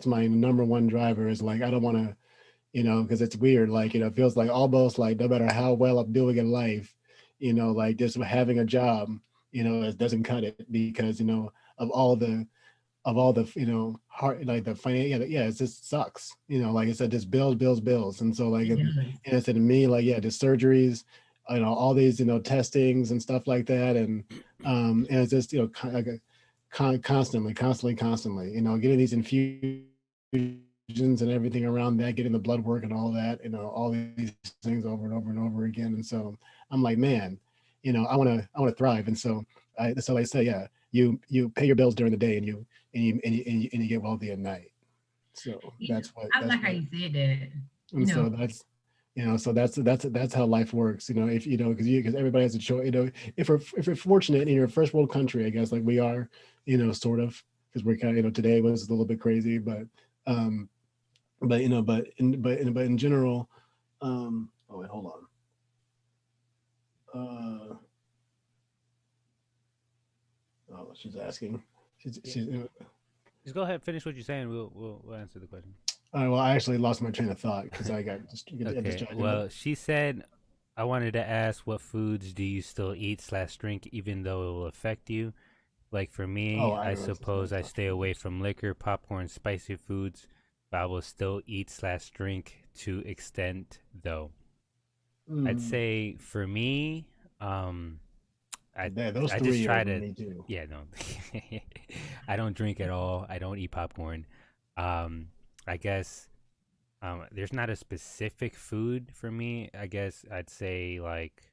Speaker 2: my number one driver is like I don't want to because it's weird like it feels like almost like no matter how well I'm doing in life like just having a job it doesn't cut it because of all the hard like the financial yeah it just sucks like I said just bills and so like
Speaker 1: It
Speaker 2: and
Speaker 1: does.
Speaker 2: I said to me like yeah the surgeries all these testings and stuff like that and it's just like constantly getting these infusions and everything around that getting the blood work and all that all these things over and over and over again and so I'm like man I want to thrive and so like I say yeah you pay your bills during the day and you get wealthy at night. So that's what
Speaker 1: I like how you said that.
Speaker 2: and so that's so that's how life works. If because everybody has a choice. If we're fortunate in your first world country, I guess like we are, sort of, because we're kind of today was a little bit crazy, um but in general, oh wait, hold on. Oh, she's asking.
Speaker 3: Yeah.
Speaker 2: She's
Speaker 3: Just go ahead, finish what you're saying. We'll answer the question.
Speaker 2: all right, well, I actually lost my train of thought because I got
Speaker 3: Okay.
Speaker 2: distracted.
Speaker 3: Well, she said, I wanted to ask, what foods do you still eat slash drink, even though it will affect you? Like for
Speaker 2: Oh,
Speaker 3: me,
Speaker 2: I
Speaker 3: I
Speaker 2: remember
Speaker 3: suppose I stay away from liquor, popcorn, spicy foods, but I will still eat slash drink to extent though. I'd
Speaker 2: Mm,
Speaker 3: say for me, um, I
Speaker 2: those
Speaker 3: I just
Speaker 2: three are
Speaker 3: try
Speaker 2: for
Speaker 3: to,
Speaker 2: me too.
Speaker 3: yeah, no, I don't drink at all. I don't eat popcorn. Um, I guess there's not a specific food for me. I guess I'd say like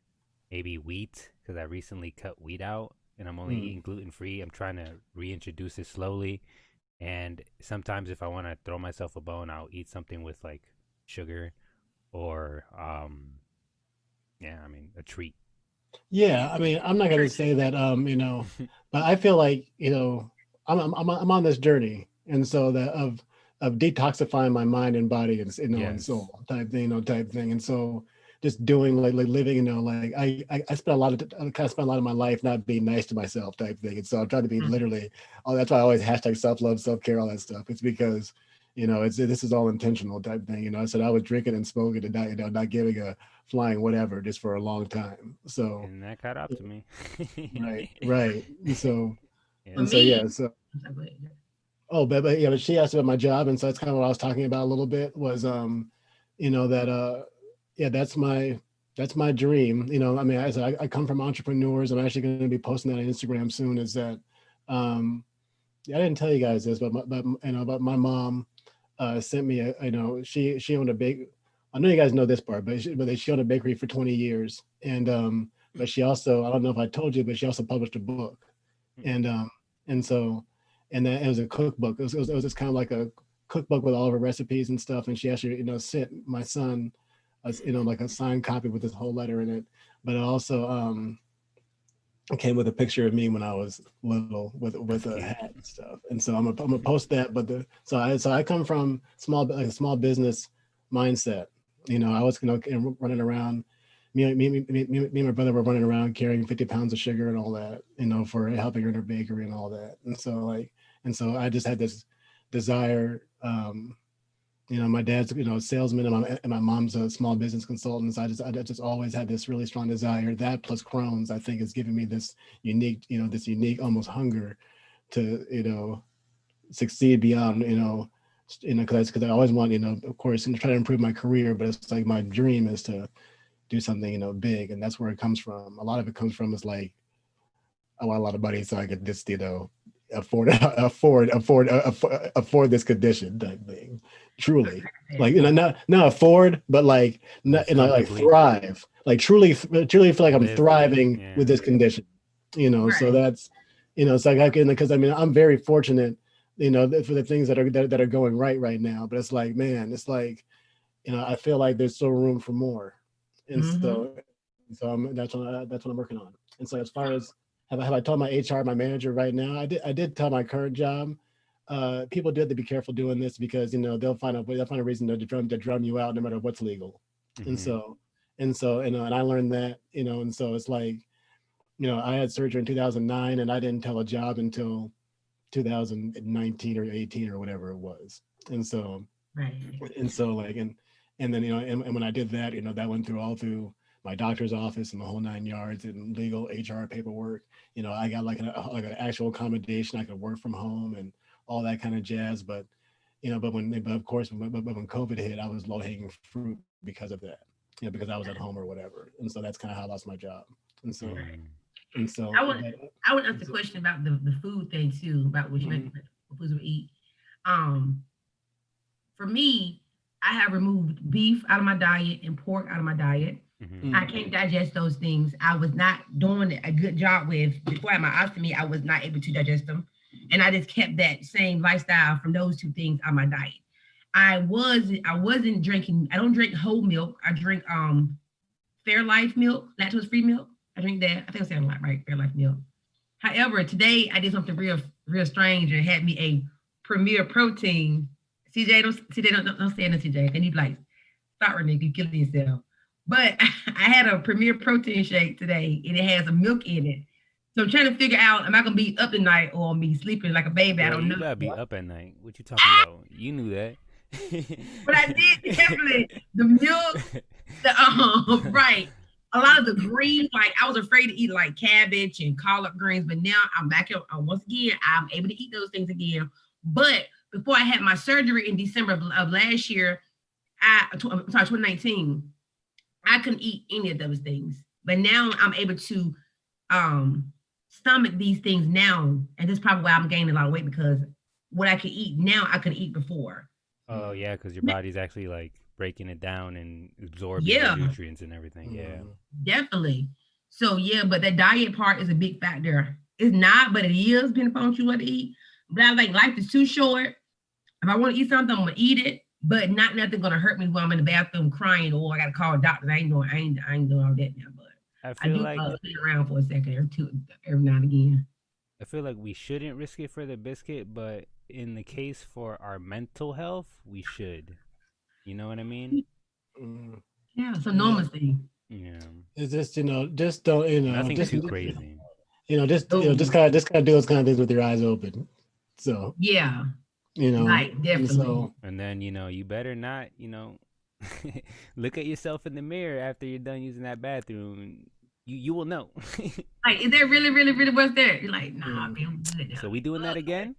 Speaker 3: maybe wheat because I recently cut wheat out and I'm only
Speaker 2: Mm.
Speaker 3: eating gluten free. I'm trying to reintroduce it slowly. And sometimes if I want to throw myself a bone, I'll eat something with like sugar or yeah, I mean a treat.
Speaker 2: Yeah, I mean, I'm not gonna say that, but I feel like, I'm on this journey, and so that of detoxifying my mind and body and
Speaker 3: Yes.
Speaker 2: soul type thing, type thing, and so just doing like living, like I spent a lot of I kind of spent a lot of my life not being nice to myself type thing, and so I'm trying to be literally. Oh, that's why I always hashtag self love, self care, all that stuff. It's because this is all intentional type thing. I said I was drinking and smoking and not giving a flying whatever just for a long time. So
Speaker 3: And that caught up to me.
Speaker 2: right. And so
Speaker 1: For
Speaker 3: Yeah.
Speaker 2: and so
Speaker 1: me,
Speaker 2: yeah, so
Speaker 1: I'm sorry, go ahead.
Speaker 2: but yeah, but she asked about my job, and so that's kind of what I was talking about a little bit was that yeah, that's my dream. I mean, as I come from entrepreneurs, I'm actually going to be posting that on Instagram soon. Is that yeah, I didn't tell you guys this, but my mom sent me she owned a big. I know you guys know this part, but she owned a bakery for 20 years, and but she also, I don't know if I told you, but she also published a book, and and so and then it was a cookbook. It was just kind of like a cookbook with all of her recipes and stuff, and she actually sent my son like a signed copy with this whole letter in it, but it also it came with a picture of me when I was little with
Speaker 3: That's
Speaker 2: a
Speaker 3: cute.
Speaker 2: hat and stuff. And so I'm gonna post that. But I come from a small business mindset. I was running around. Me and my brother were running around carrying 50 pounds of sugar and all that. For helping her in her bakery and all that. And so I just had this desire. My dad's a salesman, and my mom's a small business consultant. So I just always had this really strong desire. That plus Crohn's, I think, has given me this unique almost hunger to succeed beyond because I always want of course and try to improve my career, but it's like my dream is to do something big, and that's where it comes from. A lot of it comes from is like I want a lot of money so I could just afford afford this condition type thing. Truly, like not afford, but like not,
Speaker 3: Live
Speaker 2: like
Speaker 3: comfortably.
Speaker 2: thrive. Like truly feel like I'm
Speaker 3: Live.
Speaker 2: thriving with
Speaker 3: Yeah.
Speaker 2: this condition. So
Speaker 1: Right.
Speaker 2: that's it's like I can because I mean I'm very fortunate. For the things that are going right now. But it's like, man, it's like I feel like there's still room for more, and
Speaker 1: Mm-hmm.
Speaker 2: that's what I'm working on. And so as far as have I told my HR, my manager right now, I did tell my current job, people do have to be careful doing this because they'll find a reason to drum you out no matter what's legal, and
Speaker 3: Hmm.
Speaker 2: so and I learned that and so it's like I had surgery in 2009 and I didn't tell a job until 2019 or 18 or whatever it was, and so
Speaker 1: Right.
Speaker 2: like and then and when I did that that went through my doctor's office and the whole nine yards and legal HR paperwork. I got like an actual accommodation. I could work from home and all that kind of jazz. But of course when COVID hit, I was low hanging fruit because of that. Because I was at home or whatever, and so that's kind of how I lost my job. And so
Speaker 3: Mm.
Speaker 2: and so
Speaker 1: I would
Speaker 2: but
Speaker 1: I would ask the question about the food thing too, about what you
Speaker 2: mhm.
Speaker 1: mentioned, what foods we eat. Um, for me, I have removed beef out of my diet and pork out of my diet.
Speaker 3: Mm-hmm.
Speaker 1: I can't digest those things. I was not doing a good job with before I had my ostomy. I was not able to digest them, and I just kept that same lifestyle from those two things on my diet. I wasn't drinking. I don't drink whole milk. I drink Fairlife milk, lactose free milk. I drink that. I think I'm saying a lot right. Fairlife milk. However, today I did something real strange and had me a Premier Protein. CJ, don't say it, CJ. And you like, stop, Renee, you killing yourself. But I had a Premier Protein shake today, and it has a milk in it. So I'm trying to figure out, am I gonna be up at night or me sleeping like a baby? I
Speaker 3: Girl,
Speaker 1: don't
Speaker 3: you
Speaker 1: know.
Speaker 3: gotta be up at night. What you talking about? You knew that.
Speaker 1: But I did definitely the milk, the right. A lot of the greens, like I was afraid to eat like cabbage and collard greens, but now I'm back up. Once again, I'm able to eat those things again. But before I had my surgery in December of last year, I'm sorry, 2019, I couldn't eat any of those things. But now I'm able to stomach these things now, and that's probably why I'm gaining a lot of weight because what I can eat now, I couldn't eat before.
Speaker 3: Oh yeah, because your body's actually like breaking it down and absorbing
Speaker 1: Yeah,
Speaker 3: the nutrients and everything. Yeah.
Speaker 1: definitely. So yeah, but that diet part is a big factor. It's not, but it is depending upon what you want to eat. But I like life is too short. If I want to eat something, I'm gonna eat it, but not nothing gonna hurt me while I'm in the bathroom crying or I gotta call a doctor. I ain't doing all that now. But
Speaker 3: I
Speaker 1: I
Speaker 3: feel
Speaker 1: do
Speaker 3: like
Speaker 1: sit around for a second or two every now and again.
Speaker 3: I feel like we shouldn't risk it for the biscuit, but in the case for our mental health, we should. You know what I mean?
Speaker 2: Mm.
Speaker 1: Yeah, so
Speaker 2: Yeah.
Speaker 1: normalcy.
Speaker 3: Yeah.
Speaker 2: It's just just don't
Speaker 3: Nothing
Speaker 2: just
Speaker 3: too crazy.
Speaker 2: just
Speaker 1: Oh,
Speaker 2: just kind of do those kind of things with your eyes open. So
Speaker 1: yeah,
Speaker 2: and
Speaker 1: right,
Speaker 2: so
Speaker 1: definitely.
Speaker 3: And then, you better not, look at yourself in the mirror after you're done using that bathroom. You will know.
Speaker 1: Like, is there really, really, really what's there? You're like, nah,
Speaker 2: mm,
Speaker 1: I'm good now.
Speaker 3: So we doing that again?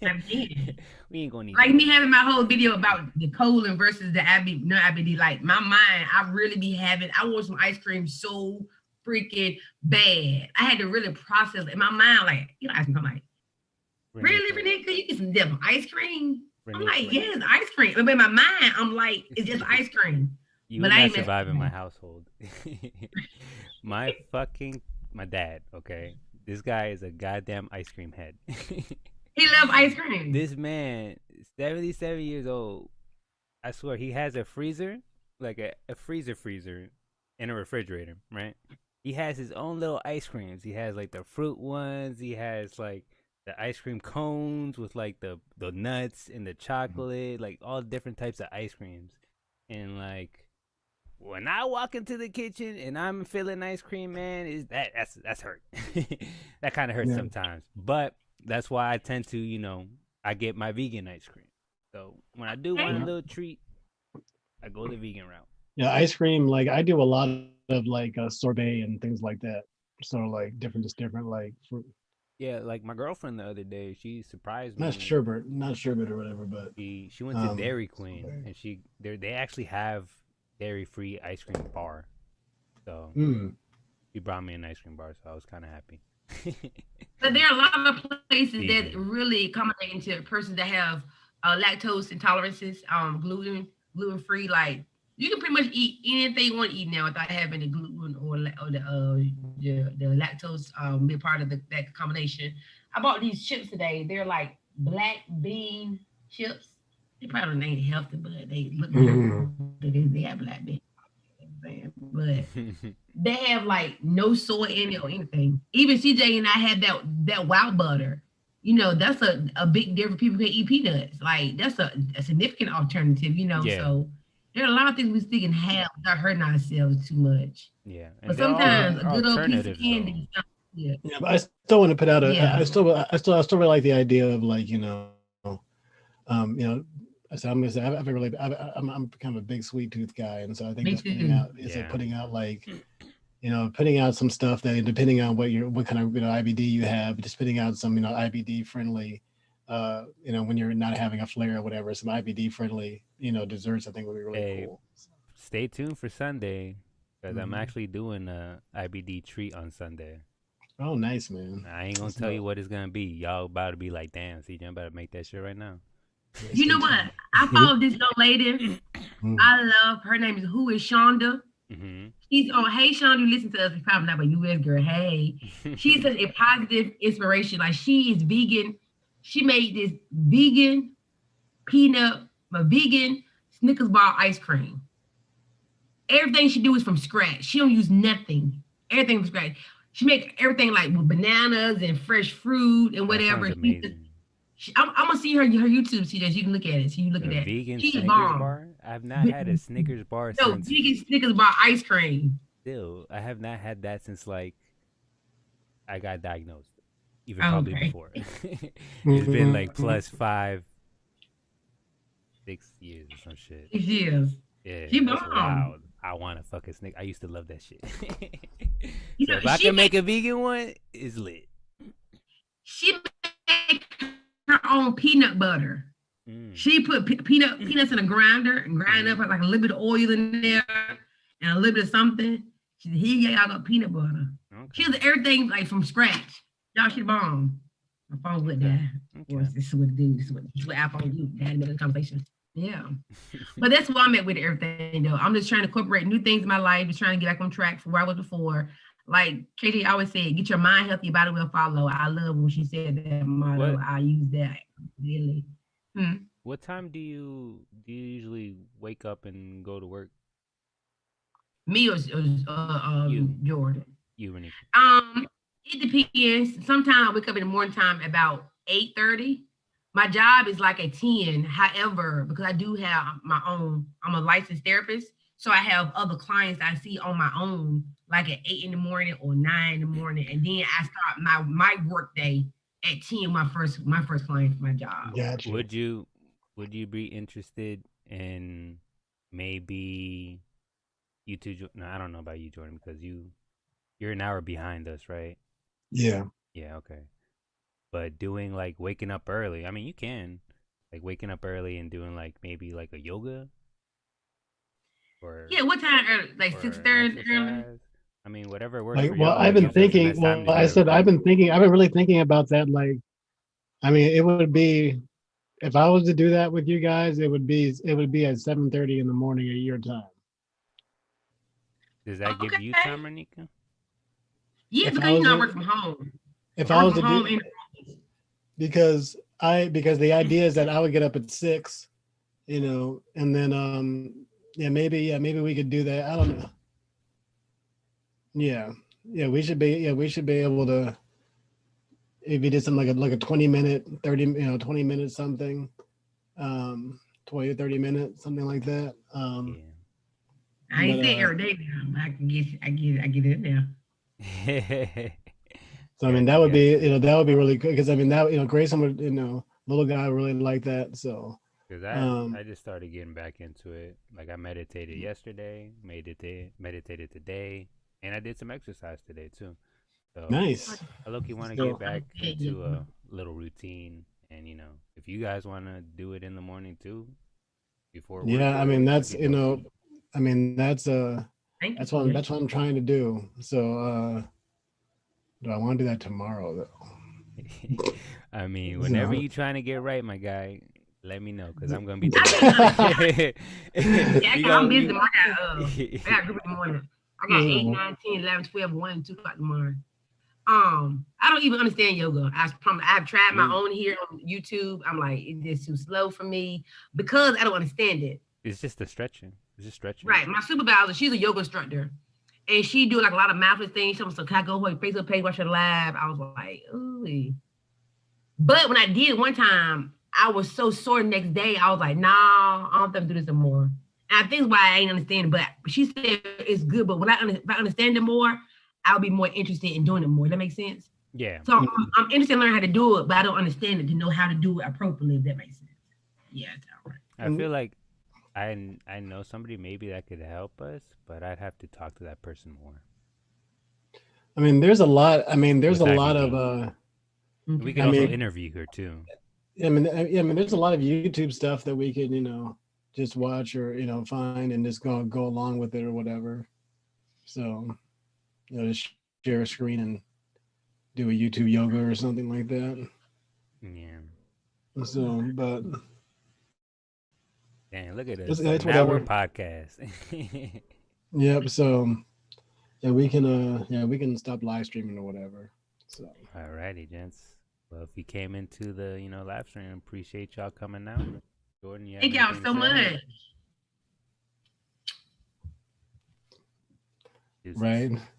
Speaker 1: I'm in.
Speaker 3: We ain't gonna need
Speaker 1: Like
Speaker 3: that.
Speaker 1: me having my whole video about the colon versus the IBD, no IBD. Like my mind, I really be having. I want some ice cream so freaking bad. I had to really process it in my mind. Like ice cream. I'm like, really,
Speaker 3: Renika,
Speaker 1: Renee, could you get some damn ice cream? I'm like,
Speaker 3: Renika,
Speaker 1: yes, ice cream. But in my mind, I'm like, it's just ice cream.
Speaker 3: you
Speaker 1: But
Speaker 3: would
Speaker 1: I
Speaker 3: not
Speaker 1: ain't
Speaker 3: survive in my
Speaker 1: messing
Speaker 3: household. My dad, okay? This guy is a goddamn ice cream head.
Speaker 1: He love ice cream.
Speaker 3: This man, 77 years old, I swear, he has a freezer, like a freezer in a refrigerator, right? He has his own little ice creams. He has like the fruit ones. He has like the ice cream cones with like the nuts and the chocolate, like all different types of ice creams. And like when I walk into the kitchen and I'm feeling ice cream, man, that's hurt. That kind of hurts
Speaker 2: yeah.
Speaker 3: sometimes. But that's why I tend to, I get my vegan ice cream. So when I do want a little treat, I go the vegan route.
Speaker 2: Yeah, ice cream. Like I do a lot of like sorbet and things like that. So like different like fruit.
Speaker 3: Yeah, like my girlfriend the other day, she surprised
Speaker 2: Not
Speaker 3: me.
Speaker 2: sherbet or whatever, but
Speaker 3: She went to Dairy Queen and they actually have dairy-free ice cream bar. So she brought me an ice cream bar, so I was kind of happy.
Speaker 1: But there are a lot of places that really accommodate into persons that have lactose intolerances, gluten free. Like you can pretty much eat anything you want to eat now without having the gluten or the lactose be part of that combination. I bought these chips today. They're like black bean chips. They probably ain't healthy, but they look good. They have black bean. But they have like no soy in it or anything. Even CJ and I had that wild butter. That's a big difference. People can eat peanuts. Like that's a significant alternative,
Speaker 3: Yeah.
Speaker 1: So there are a lot of things we still can have without hurting ourselves too much.
Speaker 3: Yeah. And
Speaker 1: But
Speaker 3: they're all
Speaker 1: sometimes a good old piece of
Speaker 3: alternatives,
Speaker 1: candy. Yeah.
Speaker 2: yeah, but I still want to put out
Speaker 1: Yeah.
Speaker 2: I still really like the idea of like I said I'm gonna say I'm kind of a big sweet tooth guy, and so I think
Speaker 1: Me
Speaker 2: just
Speaker 1: too.
Speaker 2: like putting out like putting out some stuff that depending on what kind of IBD you have, just putting out some IBD friendly, when you're not having a flare or whatever, some IBD friendly desserts I think would be really cool.
Speaker 3: Stay tuned for Sunday because I'm actually doing a IBD treat on Sunday.
Speaker 2: Oh, nice, man.
Speaker 3: I ain't gonna tell you what it's gonna be. Y'all about to be like, damn, CJ, I'm about to make that shit right now.
Speaker 1: You know what? I followed this young lady I love her name is Who is Shonda.
Speaker 3: Mm-hmm.
Speaker 1: She's on Hey Shonda, you listen to us, it's probably not a US girl. Hey. She's such a positive inspiration. Like she is vegan. She made this vegan peanut, a vegan Snickers bar ice cream. Everything she do is from scratch. She don't use nothing. Everything from scratch. She make everything like with bananas and fresh fruit and
Speaker 3: That sounds
Speaker 1: whatever.
Speaker 3: amazing.
Speaker 1: I'm gonna see her YouTube see that you can look at it. So you look at
Speaker 3: A
Speaker 1: that.
Speaker 3: vegan
Speaker 1: She's
Speaker 3: Snickers
Speaker 1: bomb.
Speaker 3: bar? I've not had a Snickers bar
Speaker 1: No,
Speaker 3: since.
Speaker 1: vegan Snickers bar ice cream.
Speaker 3: Still, I have not had that since like I got diagnosed. Even probably
Speaker 1: Okay.
Speaker 3: before. It's been like plus 5, 6 years or some shit.
Speaker 1: She is.
Speaker 3: Yeah,
Speaker 1: She
Speaker 3: that's
Speaker 1: bomb.
Speaker 3: wild. I want a fucking Snickers. I used to love that shit.
Speaker 1: You
Speaker 3: So
Speaker 1: know,
Speaker 3: if I
Speaker 1: she
Speaker 3: can make
Speaker 1: make
Speaker 3: a vegan one, it's lit.
Speaker 1: she make her own peanut butter.
Speaker 3: Mm.
Speaker 1: She put peanuts in a grinder and grind up like a little bit of oil in there and a little bit of something. She said, "Here, y'all got peanut butter." She
Speaker 3: Okay.
Speaker 1: does everything like from scratch. Y'all, she the bomb. My phone with that. Of course, this is what it do. This is what iPhone do. That in the middle of the conversation. Yeah. But that's where I'm at with everything, though. I'm just trying to incorporate new things in my life, just trying to get back on track from where I was before. Like KJ always said, get your mind healthy, your body will follow. I love when she said that motto.
Speaker 3: What
Speaker 1: I use that really.
Speaker 3: what time do you usually wake up and go to work?
Speaker 1: Me or
Speaker 3: You,
Speaker 1: Jordan.
Speaker 3: Renika.
Speaker 1: Um, it depends. Sometimes I wake up in the morning time about 8:30. My job is like at 10. However, because I do have my own, I'm a licensed therapist. So I have other clients I see on my own, like at 8 in the morning or 9 in the morning. And then I start my work day at 10, my first client for my job.
Speaker 2: Gotcha.
Speaker 3: Would you be interested in maybe you two? No, I don't know about you, Jordan, because you're an hour behind us, right?
Speaker 2: Yeah.
Speaker 3: Yeah, okay. But doing like waking up early. I mean, you can like waking up early and doing like maybe like a yoga or
Speaker 1: Yeah, what time early? Like
Speaker 3: or
Speaker 1: 6:30 early?
Speaker 3: exercise. I mean, whatever works
Speaker 2: Like,
Speaker 3: for
Speaker 2: well,
Speaker 3: y'all
Speaker 2: I've been
Speaker 3: gives us the
Speaker 2: thinking.
Speaker 3: best time
Speaker 2: Well,
Speaker 3: to
Speaker 2: I
Speaker 3: get it
Speaker 2: said
Speaker 3: recorded.
Speaker 2: I've been really thinking about that. Like, I mean, it would be if I was to do that with you guys, it would be at 7:30 in the morning at your time.
Speaker 3: Does that give you
Speaker 1: Okay.
Speaker 3: time, Renika?
Speaker 1: Yeah,
Speaker 2: If
Speaker 1: because
Speaker 2: I was
Speaker 1: I
Speaker 2: to,
Speaker 1: work from home.
Speaker 2: if
Speaker 1: I
Speaker 2: I
Speaker 1: work
Speaker 2: was
Speaker 1: from
Speaker 2: to
Speaker 1: home
Speaker 2: do
Speaker 1: and
Speaker 2: because the idea is that I would get up at 6, and then maybe we could do that. I don't know. Yeah, we should be able to if you did something like a 20-minute 20-minute something, 20 or 30 minutes, something like that.
Speaker 3: Yeah.
Speaker 1: I
Speaker 2: But
Speaker 1: ain't saying every day now. I get it now.
Speaker 2: so I mean
Speaker 3: Got you, got you.
Speaker 2: that would be really good because I mean that Grayson would little guy would really like that. So
Speaker 3: Cause
Speaker 2: um
Speaker 3: I just started getting back into it. Like I meditated yesterday, meditated today, and I did some exercise today too. So
Speaker 2: nice.
Speaker 3: I low-key want to get
Speaker 2: So
Speaker 3: back into a little routine, and if you guys want to do it in the morning too, before work,
Speaker 2: yeah, I mean
Speaker 3: that'd
Speaker 2: that's
Speaker 3: be dope.
Speaker 2: I mean
Speaker 1: Thank you,
Speaker 2: that's
Speaker 1: TJ.
Speaker 2: what I'm trying to do. So do I want to do that tomorrow though?
Speaker 3: I mean, whenever
Speaker 2: So
Speaker 3: you trying to get right, my guy, let me know because I'm gonna be
Speaker 1: I
Speaker 3: doing
Speaker 1: think yeah,
Speaker 3: it.
Speaker 1: I'm busy tomorrow. I got group in the morning. I got 8,
Speaker 2: so
Speaker 1: 9, 10, 11, 12, 1, and 2 o'clock tomorrow. I don't even understand yoga. I promise. I've tried my
Speaker 3: You,
Speaker 1: own here on YouTube. I'm like, it's just too slow for me because I don't understand it.
Speaker 3: it's just the stretching. It's just stretching.
Speaker 1: Right. My supervisor, she's a yoga instructor. And she do like a lot of mindfulness things. She was like, can I go on her Facebook page, watch her live? I was like, ooh. But when I did one time, I was so sore the next day. I was like, nah, I don't think I do this anymore. And I think why I ain't understand. But she said it's good. But when if I understand it more, I'll be more interested in doing it more. That makes sense.
Speaker 3: Yeah.
Speaker 1: So I'm interested in learning how to do it, but I don't understand it to know how to do it appropriately. If that makes sense. Yeah, it's all right.
Speaker 3: I feel like I know somebody maybe that could help us, but I'd have to talk to that person more
Speaker 2: I mean there's a lot. I mean there's a
Speaker 3: besides
Speaker 2: lot
Speaker 3: me.
Speaker 2: of
Speaker 3: We
Speaker 1: Okay.
Speaker 3: could
Speaker 2: I
Speaker 3: also
Speaker 2: mean
Speaker 3: interview her too.
Speaker 2: there's a lot of YouTube stuff that we could just watch or find and just go along with it or whatever. So just share a screen and do a YouTube yoga or something like that.
Speaker 3: Yeah.
Speaker 2: So, but
Speaker 3: Damn, look at
Speaker 2: It's,
Speaker 3: us.
Speaker 2: it's
Speaker 3: Now we're
Speaker 2: whatever.
Speaker 3: podcast.
Speaker 2: Yep. So yeah, we can stop live streaming or whatever. So
Speaker 3: Alrighty, gents. Well, if you came into the, live stream, appreciate y'all coming out. Jordan, you have
Speaker 1: Thank y'all
Speaker 3: anything to
Speaker 1: so
Speaker 3: say?
Speaker 1: much.
Speaker 3: Deuces.
Speaker 2: right.